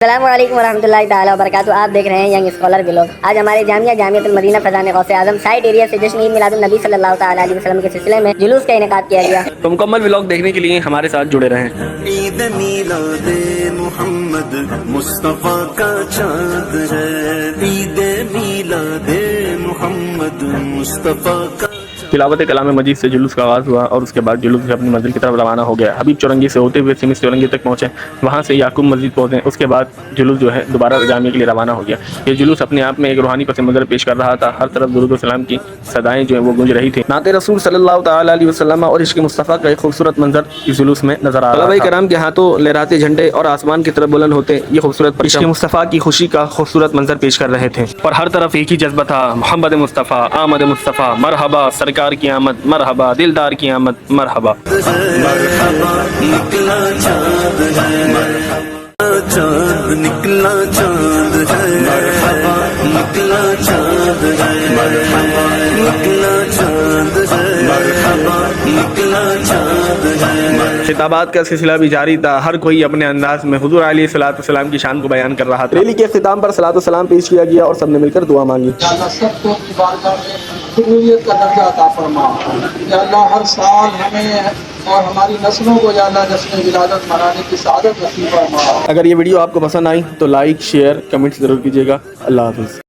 السلام علیکم ورحمۃ اللہ تعالیٰ وبرکاتہ. آپ دیکھ رہے ہیں ینگ اسکالر ولاگ. آج ہمارے جامعۃ المدینہ فیضان غوث اعظم سائٹ ایریا سے جشن عید میلاد النبی صلی اللہ تعالیٰ علیہ وسلم کے سلسلے میں جلوس کا انعقاد کیا گیا. تو مکمل ولاگ دیکھنے کے لیے ہمارے ساتھ جڑے رہیں. عید میلاد محمد مصطفیٰ کا چاند ہے، عید میلاد محمد مصطفیٰ کا. تلاوت کلام مجید سے جلوس کا آغاز ہوا اور اس کے بعد جلوس سے اپنی منزل کی طرف روانہ ہو گیا. حبیب چورنگی سے ہوتے ہوئے سمس چورنگی تک پہنچے، وہاں سے یعقوب مسجد پہنچے. اس کے بعد جلوس جو ہے دوبارہ جامعہ کے لیے روانہ ہو گیا. یہ جلوس اپنے آپ میں ایک روحانی پس منظر پیش کر رہا تھا. ہر طرف درود و سلام کی صدائیں جو ہیں وہ گونج رہی تھیں. نعت رسول صلی اللہ تعالیٰ علیہ وسلم اور عشق مصطفیٰ کا ایک خوبصورت منظر اس جلوس میں نظر آ رہا تھا. طلباء کرام کے ہاتھوں لہراتے جھنڈے اور آسمان کی طرف بلند ہوتے یہ خوبصورت عشق مصطفیٰ کی خوشی کا خوبصورت منظر پیش کر رہے تھے. اور ہر طرف ایک ہی جذبہ تھا: محمد مصطفیٰ، آمد مصطفیٰ، مرحبا سرکار کی آمد، مرحبا دلدار کی آمد، مرحبا. مرحبا نکلا چاند ہے، مرحبا چاند نکلا چاند ہے، مرحبا نکلا چاند ہے، مرحبا نکلا چاند ہے، مرحبا نکلا چاند ہے. خطابات کا سلسلہ بھی جاری تھا. ہر کوئی اپنے انداز میں حضور علیہ الصلوۃ والسلام کی شان کو بیان کر رہا تھا. ریلی کے اختتام پر صلاۃ والسلام پیش کیا گیا اور سب نے مل کر دعا مانگی. یا اللہ سب کو اپنی بارگاہ میں قبولیت کا درجہ عطا فرما. یا اللہ ہر سال ہمیں اور ہماری نسلوں کو یا اللہ جشن ولادت منانے کی سعادت نصیب فرما. اگر یہ ویڈیو آپ کو پسند آئی تو لائک، شیئر، کمنٹ ضرور کیجیے گا. اللہ حافظ.